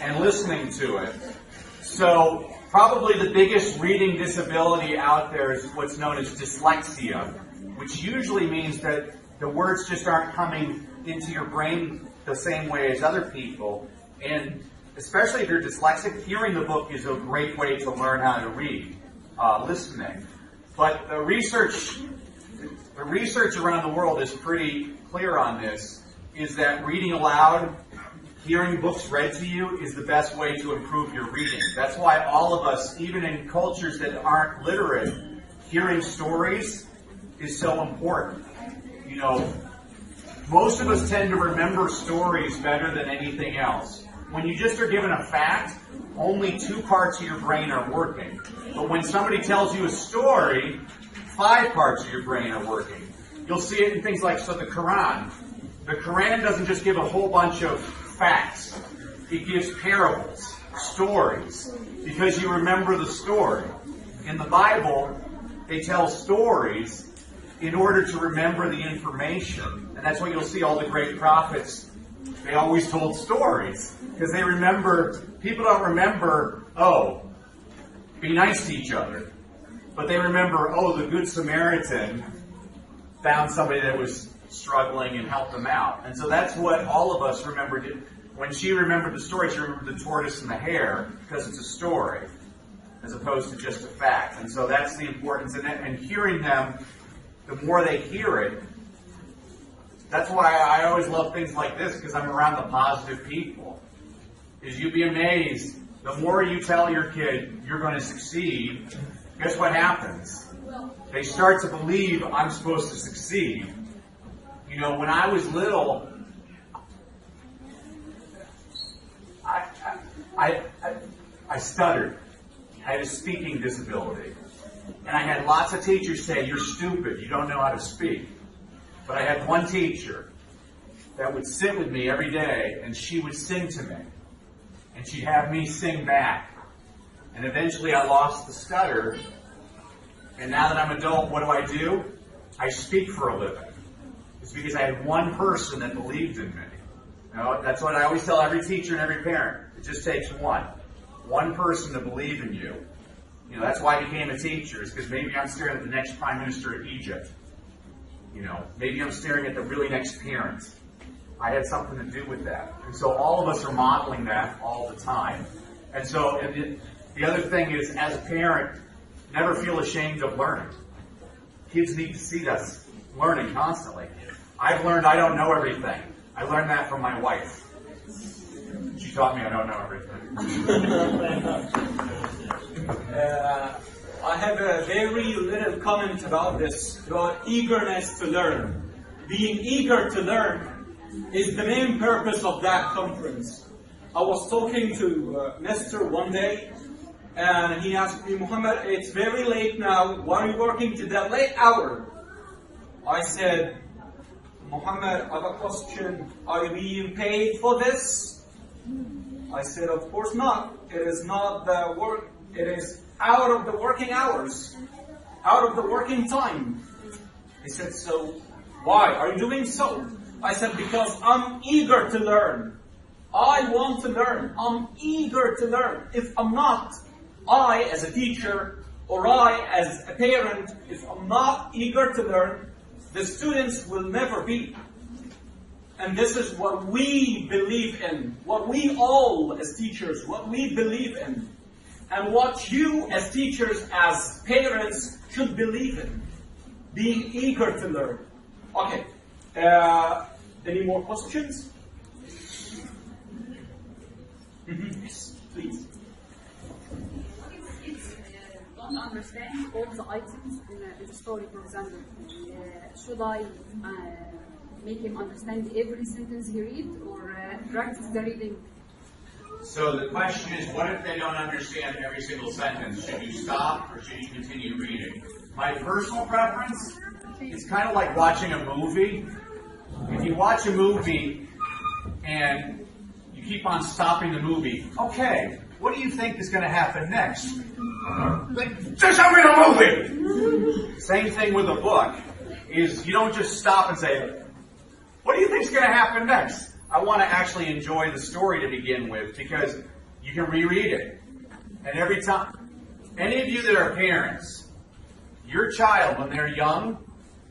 and listening to it? So probably the biggest reading disability out there is what's known as dyslexia, which usually means that the words just aren't coming into your brain the same way as other people. And especially if you're dyslexic, hearing the book is a great way to learn how to read, listening. But the research around the world is pretty clear on this, is that reading aloud, hearing books read to you, is the best way to improve your reading. That's why all of us, even in cultures that aren't literate, hearing stories is so important. You know, most of us tend to remember stories better than anything else. When you just are given a fact, only 2 parts of your brain are working. But when somebody tells you a story, 5 parts of your brain are working. You'll see it in things like, so the Quran. The Quran doesn't just give a whole bunch of facts. It gives parables, stories, because you remember the story. In the Bible, they tell stories in order to remember the information. And that's why you'll see all the great prophets, they always told stories. Because they remember, people don't remember, oh, be nice to each other. But they remember, oh, the Good Samaritan found somebody that was struggling and helped them out. And so that's what all of us remembered. When she remembered the story, she remembered the tortoise and the hare, because it's a story, as opposed to just a fact. And so that's the importance. And hearing them, the more they hear it, that's why I always love things like this, because I'm around the positive people. Is you'd be amazed, the more you tell your kid you're going to succeed, guess what happens? They start to believe I'm supposed to succeed. You know, when I was little, I stuttered. I had a speaking disability. And I had lots of teachers say, you're stupid, you don't know how to speak. But I had one teacher that would sit with me every day, and she would sing to me. And she'd have me sing back. And eventually I lost the stutter. And now that I'm an adult, what do? I speak for a living. It's because I had one person that believed in me. You know, that's what I always tell every teacher and every parent. It just takes one. One person to believe in you. You know, that's why I became a teacher, is because maybe I'm staring at the next Prime Minister of Egypt. You know, maybe I'm staring at the really next parent. I had something to do with that. And so all of us are modeling that all the time. And so the other thing is, as a parent, never feel ashamed of learning. Kids need to see us learning constantly. I've learned I don't know everything. I learned that from my wife. She taught me I don't know everything. I have a very little comment about this, about eagerness to learn. Being eager to learn is the main purpose of that conference. I was talking to Mr. one day, and he asked me, Muhammad, it's very late now. Why are you working to that late hour? I said, Muhammad, I have a question. Are you being paid for this? I said, of course not. It is not the work. It is out of the working hours, out of the working time. He said, so why are you doing so? I said, because I'm eager to learn. I want to learn. I'm eager to learn. If I'm not, I as a teacher, or I as a parent, if I'm not eager to learn, the students will never be. And this is what we believe in, what we all as teachers, what we believe in, and what you as teachers, as parents, should believe in. Being eager to learn. Okay, Any more questions? Yes, please. Kids don't understand all the items in the story, for example. Should I make him understand every sentence he reads, or practice the reading? So the question is, what if they don't understand every single sentence? Should you stop or should you continue reading? My personal preference, it's kind of like watching a movie. If you watch a movie and you keep on stopping the movie, okay, what do you think is going to happen next? Just show me the movie! Same thing with a book, is you don't just stop and say, what do you think is going to happen next? I want to actually enjoy the story to begin with, because you can reread it. And every time, any of you that are parents, your child, when they're young,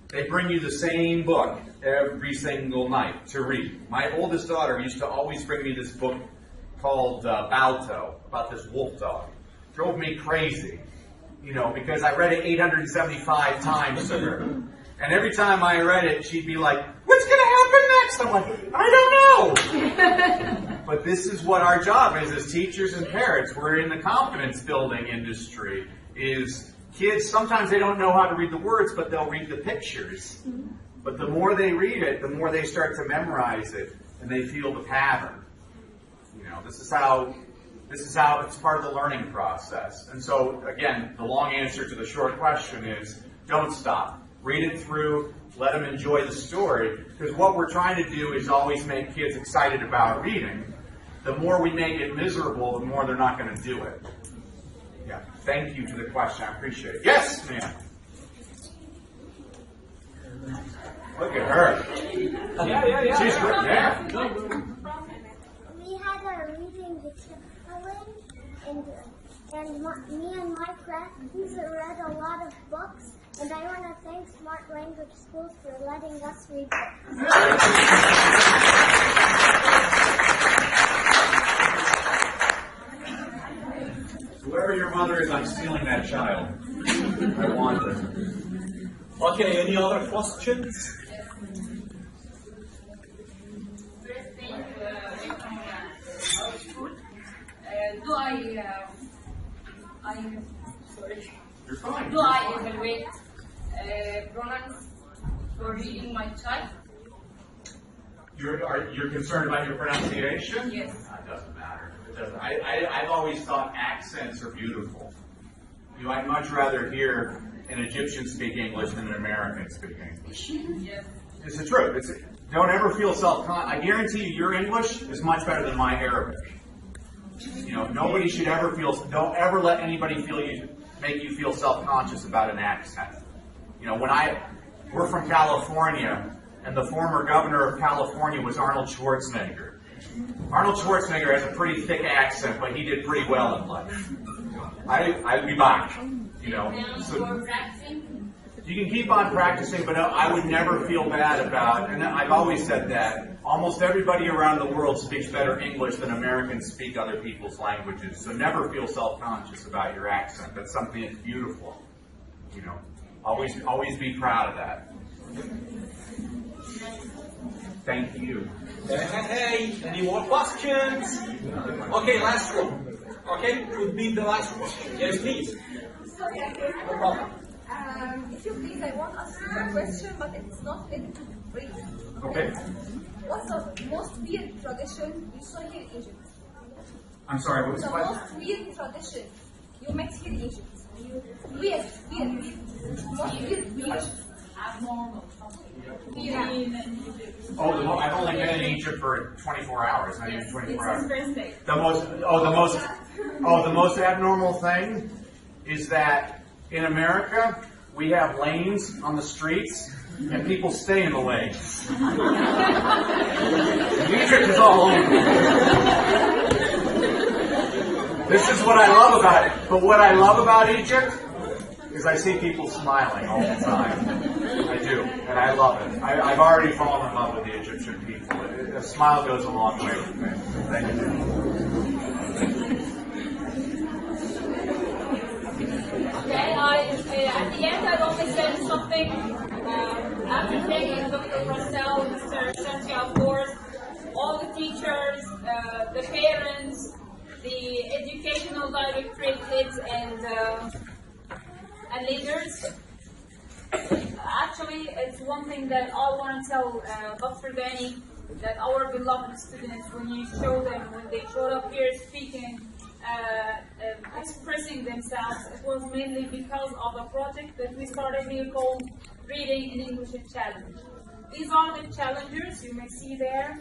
they bring you the same book every single night to read. My oldest daughter used to always bring me this book called Balto, about this wolf dog. Drove me crazy, because I read it 875 times to her. And every time I read it, she'd be like, what's going to happen next? I'm like, I don't know. But this is what our job is as teachers and parents. We're in the confidence building industry. Is kids, sometimes they don't know how to read the words, but they'll read the pictures. But the more they read it, the more they start to memorize it, and they feel the pattern. This is how it's part of the learning process. And so, again, the long answer to the short question is, don't stop. Read it through, let them enjoy the story, because what we're trying to do is always make kids excited about reading. The more we make it miserable, the more they're not going to do it. Yeah, thank you for the question. I appreciate it. Yes, ma'am. Look at her. Yeah. She's great. Yeah. We had a reading discipline, and me and my friends read a lot of books, and I want to thank Smart Language Schools for letting us read books. Whoever your mother is, I'm stealing that child. I want her. Okay, any other questions? You're fine. Do I evaluate pronouns for reading my child? You're concerned about your pronunciation? Yes. It doesn't matter. It doesn't. I've always thought accents are beautiful. I'd much rather hear an Egyptian speak English than an American speak English. Yes. It's the truth. Don't ever feel self-conscious. I guarantee you, your English is much better than my Arabic. Nobody should ever don't ever let anybody make you feel self-conscious about an accent. We're from California, and the former governor of California was Arnold Schwarzenegger. Arnold Schwarzenegger has a pretty thick accent, but he did pretty well in life. I'd be back, So you can keep on practicing, but I would never feel bad about, and I've always said that, almost everybody around the world speaks better English than Americans speak other people's languages. So never feel self-conscious about your accent. That's something that's beautiful. Always be proud of that. Thank you. Hey, any more questions? Okay, last one. Okay, could be the last question. Yes, please. Sorry, No problem. if you please, I want to ask you a question, but it's not related to read. Okay. What's the most weird tradition you saw here in Egypt? I'm sorry, what was the The question? most weird tradition you met here in Egypt. Weird. Most weird. Abnormal. Yeah. I've only been in Egypt for 24 hours, not even 24 hours. Thursday. The most abnormal thing is that in America, we have lanes on the streets, and people stay in the lanes. Egypt is all over. This is what I love about it. But what I love about Egypt is I see people smiling all the time. I do, and I love it. I've already fallen in love with the Egyptian people. A smile goes a long way with me. Thank you. Okay, at the end I want to say something After taking Dr. Brassell, Mr. Shantia, of course, all the teachers, the parents, the educational directorate heads, and leaders. Actually, it's one thing that I want to tell Dr. Dani, that our beloved students, when you show them, when they showed up here speaking, expressing themselves, it was mainly because of a project that we started here called Reading in English Challenge. These are the challengers you may see there.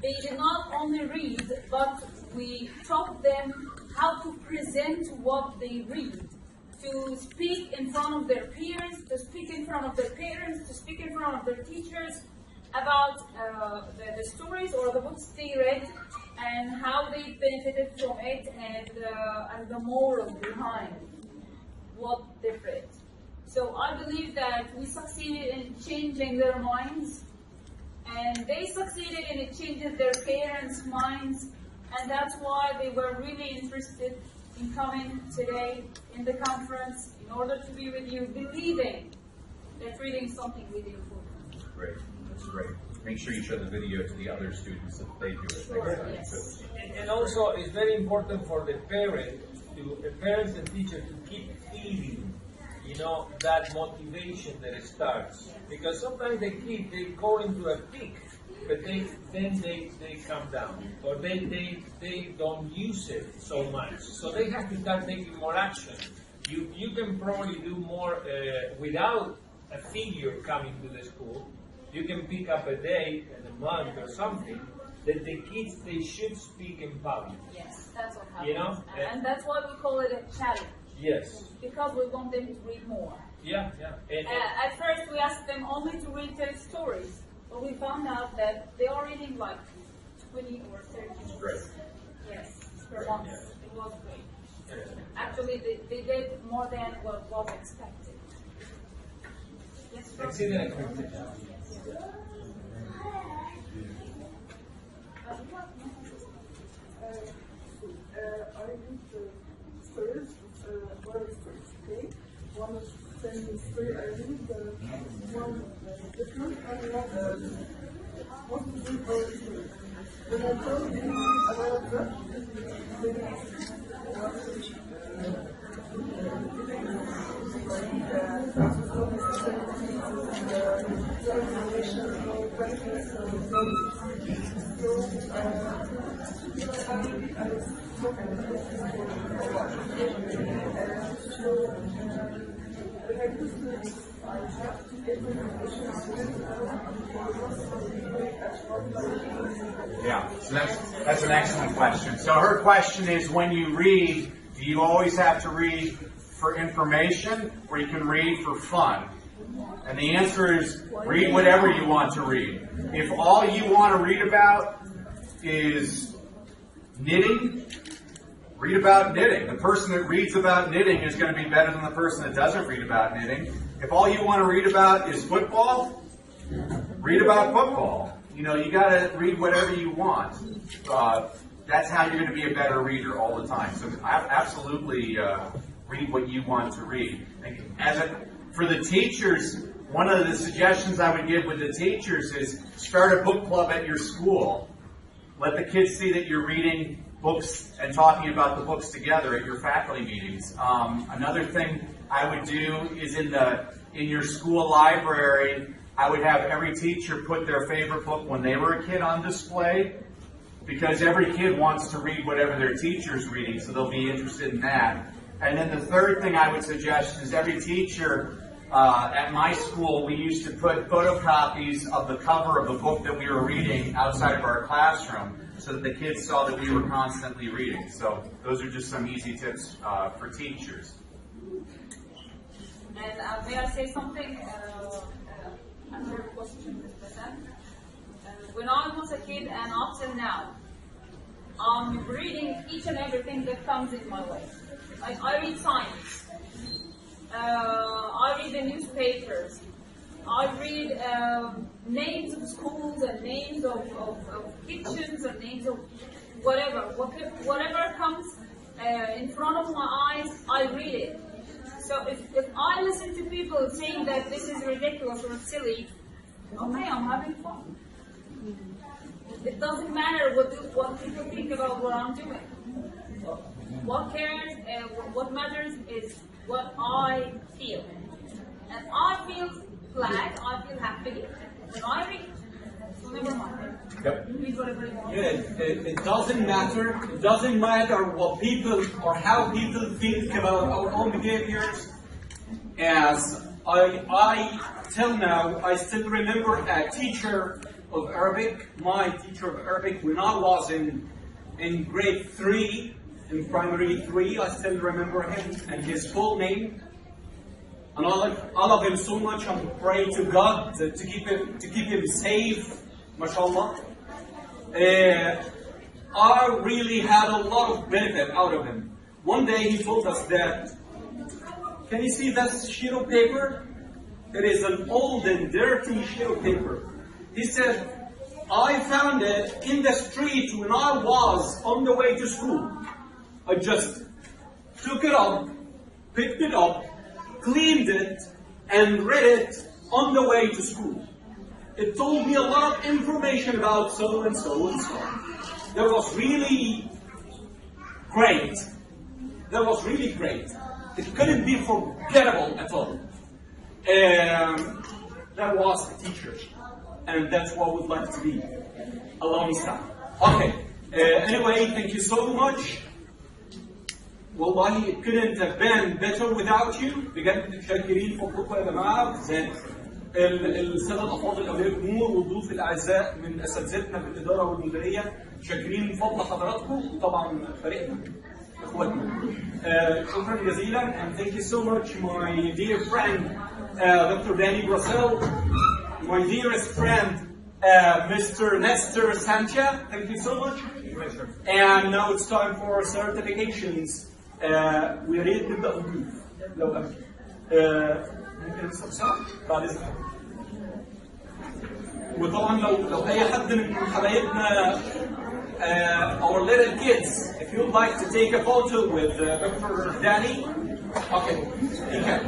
They did not only read, but we taught them how to present what they read, to speak in front of their peers, to speak in front of their parents, to speak in front of their teachers about the stories or the books they read and how they benefited from it, and the moral behind what they read. So I believe that we succeeded in changing their minds, and they succeeded in changing their parents' minds, and that's why they were really interested in coming today in the conference in order to be with you, believing that reading is something really important. Great, that's great. Make sure you show the video to the other students that they do it. Sure, yes. And also, it's very important for the parents and teachers to keep feeding, that motivation that it starts. Because sometimes the kids, they go into a peak, but then they come down, or they don't use it so much. So they have to start taking more action. You can probably do more without a figure coming to the school. You can pick up a day and a month or something that the kids, they should speak in public. Yes, that's what happens. And that's why we call it a challenge. Yes. Because we want them to read more. Yeah. At first, we asked them only to read 10 stories, but we found out that they are reading like 20 or 30 books. Great. Yes, per month. Yeah. It was great. Actually, they did more than what was expected. Yes, exceeded expectations. I read stories, one story, okay? One of them story I read, one different, and one what to do for the story. When I told them about that, Yeah, so that's an excellent question. So her question is, when you read, do you always have to read for information, or you can read for fun? And the answer is, read whatever you want to read. If all you want to read about is knitting, read about knitting. The person that reads about knitting is going to be better than the person that doesn't read about knitting. If all you want to read about is football, read about football. You got to read whatever you want. That's how you're going to be a better reader all the time. So absolutely read what you want to read. For the teachers, one of the suggestions I would give with the teachers is start a book club at your school. Let the kids see that you're reading books and talking about the books together at your faculty meetings. Another thing I would do is in your school library, I would have every teacher put their favorite book when they were a kid on display, because every kid wants to read whatever their teacher's reading, so they'll be interested in that. And then the third thing I would suggest is every teacher at my school, we used to put photocopies of the cover of the book that we were reading outside of our classroom so that the kids saw that we were constantly reading. So those are just some easy tips for teachers. And may I say something? Another question. When I was a kid and up till now, I'm reading each and everything that comes in my way. Like I read science. I read the newspapers. I read names of schools and names of kitchens and names of whatever. Whatever comes in front of my eyes, I read it. So if I listen to people saying that this is ridiculous or silly, okay, I'm having fun. It doesn't matter what people think about what I'm doing. What cares and what matters is what I feel. And I feel glad, I feel happy when I read. So never mind. Yep. Read whatever you want. It doesn't matter. It doesn't matter what people or how people think about our own behaviors. As I till now, I still remember a teacher of Arabic, my teacher of Arabic, when I was in grade 3, in primary 3, I still remember him and his full name. And I love him so much. I'm praying to God to keep him safe, mashallah. I really had a lot of benefit out of him. One day he told us that, can you see that sheet of paper? It is an old and dirty sheet of paper. He said, I found it in the street when I was on the way to school. I just took it up, picked it up, cleaned it, and read it on the way to school. It told me a lot of information about so and so and so. That was really great. That was really great. It couldn't be forgettable at all. That was a teacher. And that's what we'd like to be. Allah Musta'an. Okay. Anyway, thank you so much. والله it couldn't have been better without you. بجد متشكرين فضلكم يا جماعه، بالذات الساده الافاضل اولياء الامور والضيوف الاعزاء من اساتذتنا في الاداره والمديريه، متشكرين من فضل حضراتكم وطبعا فريقنا اخواتنا. شكرا جزيلا and thank you so much my dear friend Dr. Danny Brassell, my dearest friend Mr. Nestor Sancha, thank you so much. And now it's time for certifications. ويا ريت نبدا بالضيوف لو امكن. ممكن نسال سؤال بعد اذنك. وطبعا لو اي حد من حبايبنا our little kids, if you'd like to take a photo with Dr. Danny, okay, you can.